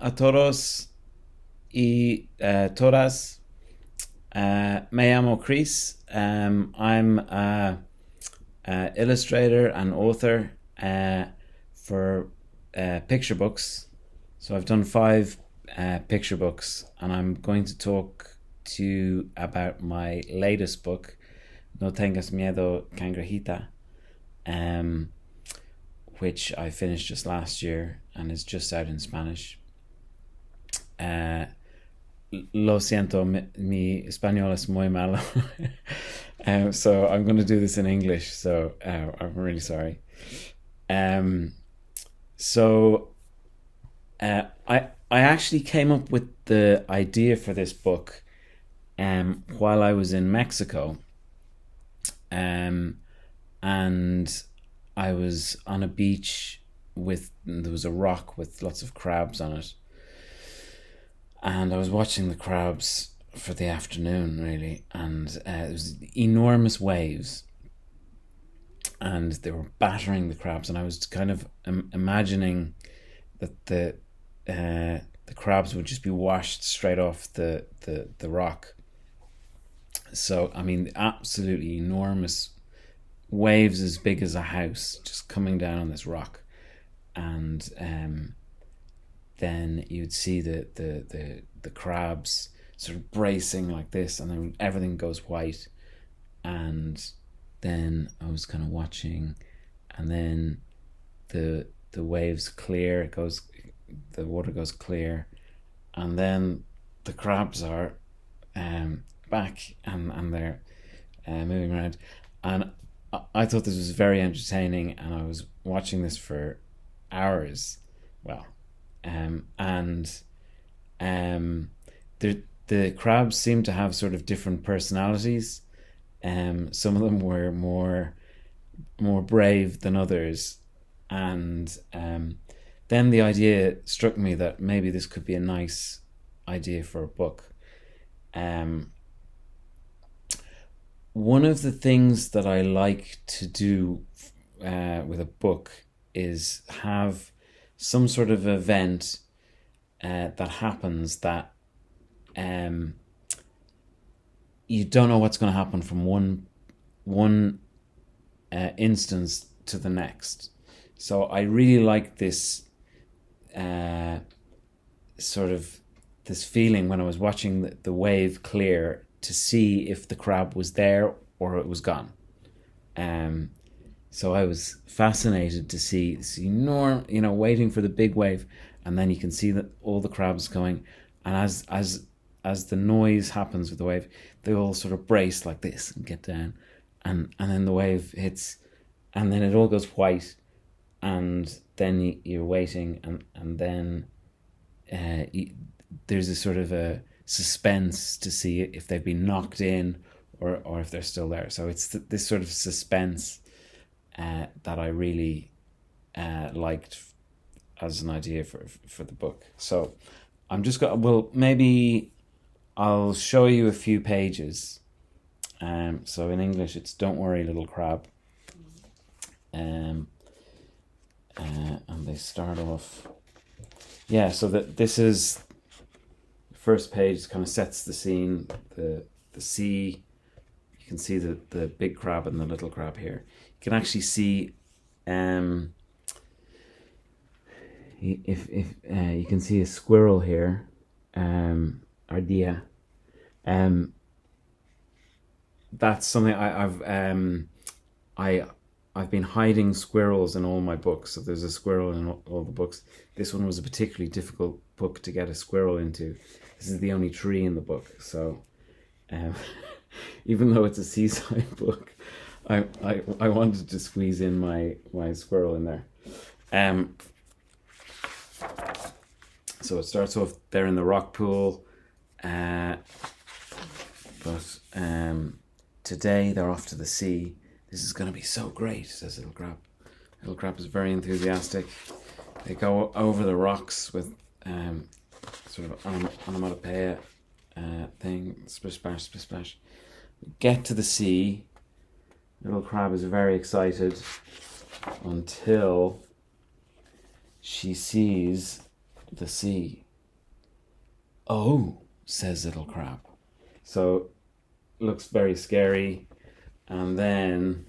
a todos y todas. Me llamo Chris. I'm a illustrator and author for picture books. So I've done 5 picture books, and I'm going to talk to you about my latest book, No tengas miedo, cangrejita, which I finished just last year and is just out in Spanish. Lo siento, mi español es muy malo. So I'm going to do this in English, so I'm really sorry. I actually came up with the idea for this book while I was in Mexico, and I was on a beach there was a rock with lots of crabs on it, and I was watching the crabs for the afternoon, really, and it was enormous waves, and they were battering the crabs, and I was kind of imagining that the crabs would just be washed straight off the rock. So, I mean, absolutely enormous waves as big as a house just coming down on this rock, and then you'd see the crabs sort of bracing like this, and then everything goes white, and then I was kind of watching, and then the waves clear, the water goes clear, and then the crabs are back, and they're moving around, and I thought this was very entertaining, and I was watching this for hours. Well, the crabs seem to have sort of different personalities. Some of them were more brave than others, and then the idea struck me that maybe this could be a nice idea for a book. One of the things that I like to do with a book is have some sort of event that happens that you don't know what's going to happen from one instance to the next. So I really like this sort of this feeling when I was watching the wave clear to see if the crab was there or it was gone. So I was fascinated to see this enormous, waiting for the big wave, and then you can see that all the crabs going, and as the noise happens with the wave, they all sort of brace like this and get down, and then the wave hits, and then it all goes white, and then you're waiting, and then there's a sort of a suspense to see if they've been knocked in or if they're still there. So it's this sort of suspense that I really liked as an idea for the book. So I'm just maybe I'll show you a few pages. So in English it's Don't Worry Little Crab. And they start off, so that this is the first page, kind of sets the scene, the sea. You can see the big crab and the little crab here. You can actually see if you can see a squirrel here, ardilla. That's something I've been hiding squirrels in all my books. So there's a squirrel in all the books. This one was a particularly difficult book to get a squirrel into. This is the only tree in the book. So even though it's a seaside book, I wanted to squeeze in my squirrel in there. So it starts off there in the rock pool. But today they're off to the sea. This is going to be so great, says Little Crab. Little Crab is very enthusiastic. They go over the rocks with sort of onomatopoeia thing. Splish, splash, splish, splash. Get to the sea. Little Crab is very excited until she sees the sea. "Oh," says Little Crab. So looks very scary, and then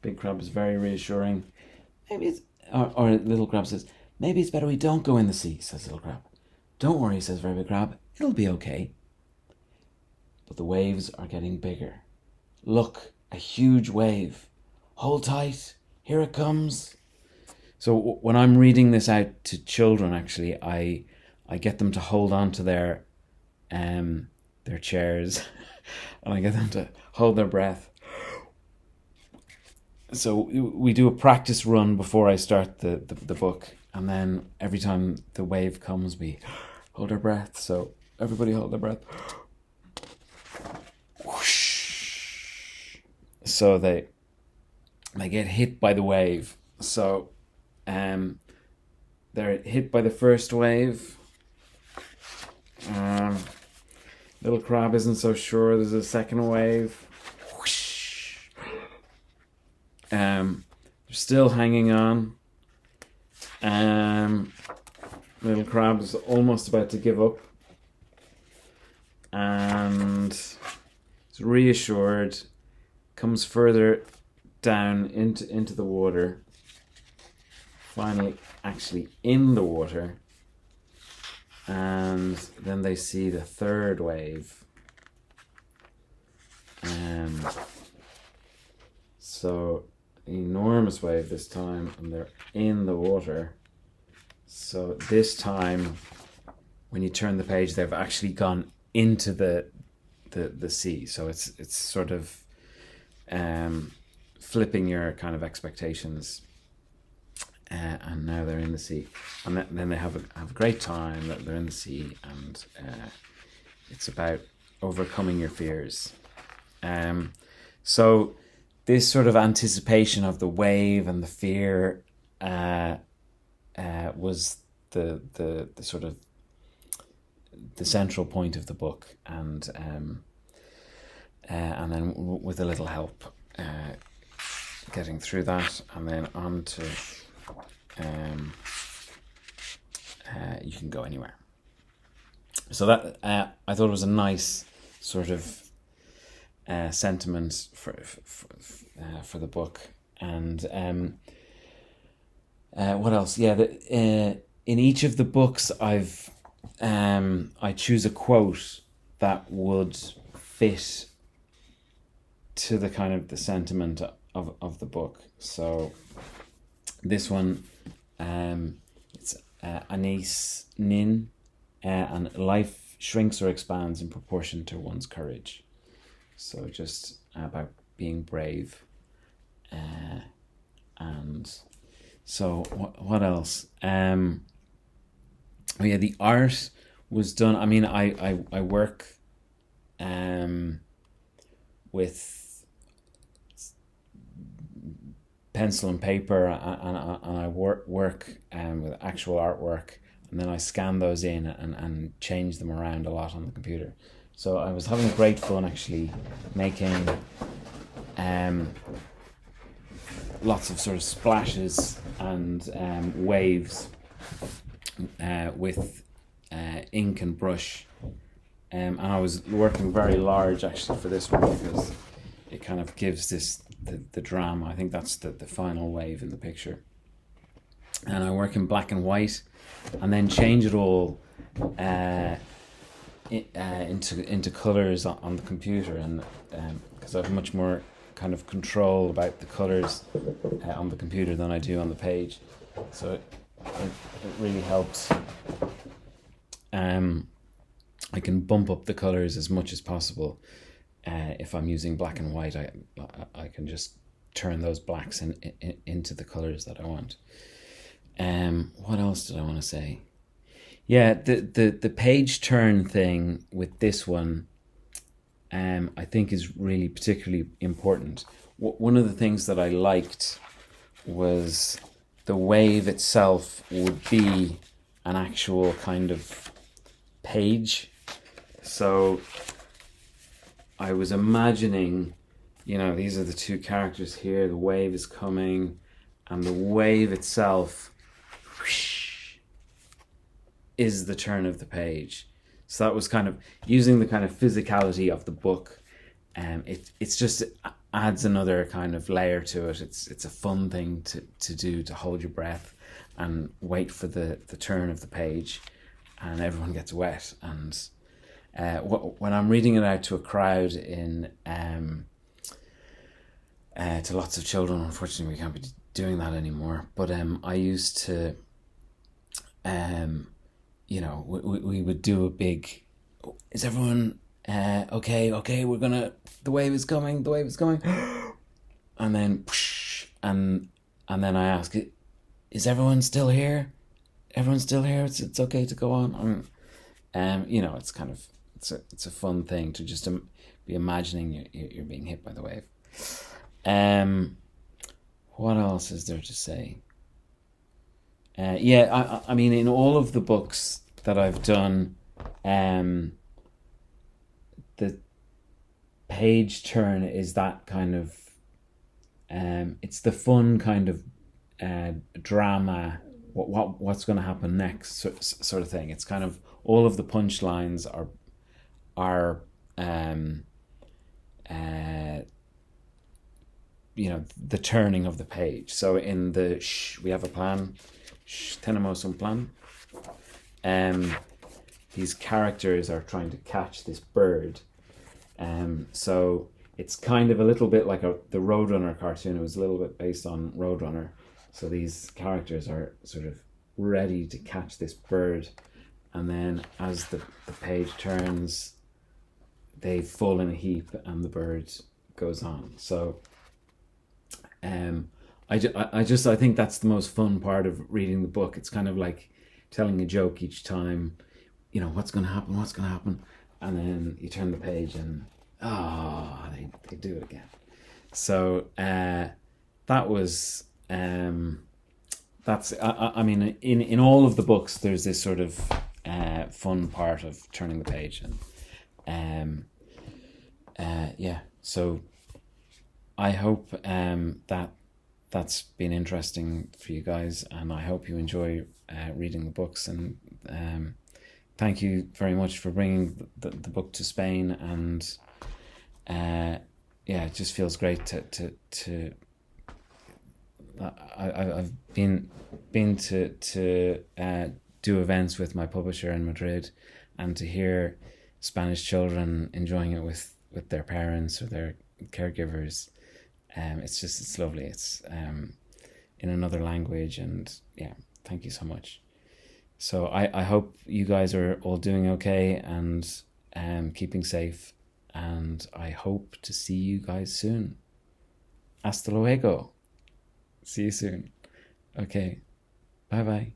Big Crab is very reassuring. Maybe it's or Little Crab says, "Maybe it's better we don't go in the sea," says Little Crab. "Don't worry," says Very Big Crab. "It'll be okay." But the waves are getting bigger. "Look, a huge wave. Hold tight. Here it comes." So when I'm reading this out to children, actually, I get them to hold on to their chairs, and I get them to hold their breath. So we do a practice run before I start the book, and then every time the wave comes, we hold our breath. So everybody hold their breath. Whoosh. So they get hit by the wave. So they're hit by the first wave. Little Crab isn't so sure there's a second wave. Whoosh. They're still hanging on. Little Crab is almost about to give up, and is reassured. Comes further down into the water. Finally, actually in the water. And then they see the third wave. So, enormous wave this time, and they're in the water. So this time, when you turn the page, they've actually gone into the sea. So it's sort of flipping your kind of expectations. And now they're in the sea, and then they have a great time that they're in the sea, and it's about overcoming your fears. So this sort of anticipation of the wave and the fear was the sort of the central point of the book, and then with a little help, getting through that, and then on to. You can go anywhere. So that I thought it was a nice sort of sentiment for the book. And what else? Yeah, in each of the books, I choose a quote that would fit to the kind of the sentiment of the book. So this one. It's Anais Nin, and life shrinks or expands in proportion to one's courage. So just about being brave. And so what else? The art was done. I mean, I work with pencil and paper, and I work with actual artwork, and then I scan those in and change them around a lot on the computer. So I was having great fun actually making lots of sort of splashes and waves with ink and brush, and I was working very large actually for this one, because it kind of gives this the drama. I think that's the final wave in the picture. And I work in black and white, and then change it all into colors on the computer, and because I have much more kind of control about the colors on the computer than I do on the page. So it really helps. I can bump up the colors as much as possible. If I'm using black and white, I can just turn those blacks into the colors that I want. What else did I want to say? Yeah, the page turn thing with this one, I think is really particularly important. One of the things that I liked was the wave itself would be an actual kind of page. So I was imagining, these are the two characters here, the wave is coming, and the wave itself whoosh, is the turn of the page. So that was kind of using the kind of physicality of the book. It's just adds another kind of layer to it. It's a fun thing to do, to hold your breath and wait for the turn of the page, and everyone gets wet. And when I'm reading it out to a crowd to lots of children, unfortunately we can't be doing that anymore. But I used to, we would do a big, is everyone okay, we're gonna, the wave is coming, and then and then I ask, is everyone still here? It's okay to go on. It's kind of, it's a fun thing to just be imagining you're being hit by the wave. What else is there to say? I mean, in all of the books that I've done, the page turn is that kind of, it's the fun kind of drama, what's going to happen next sort of thing. It's kind of, all of the punchlines are the turning of the page. So in the we have a plan, tenemos un plan. These characters are trying to catch this bird. So it's kind of a little bit like the Roadrunner cartoon. It was a little bit based on Roadrunner. So these characters are sort of ready to catch this bird, and then as the page turns, they fall in a heap and the bird goes on. So I think that's the most fun part of reading the book. It's kind of like telling a joke each time. What's going to happen, and then you turn the page and they do it again. So that was that's I mean, in all of the books there's this sort of fun part of turning the page, and so I hope that's been interesting for you guys, and I hope you enjoy reading the books, and thank you very much for bringing the book to Spain. And it just feels great to I've been to do events with my publisher in Madrid, and to hear Spanish children enjoying it with their parents or their caregivers. It's lovely. It's in another language, and thank you so much. So I hope you guys are all doing okay and keeping safe, and I hope to see you guys soon. Hasta luego. See you soon. Okay. Bye bye.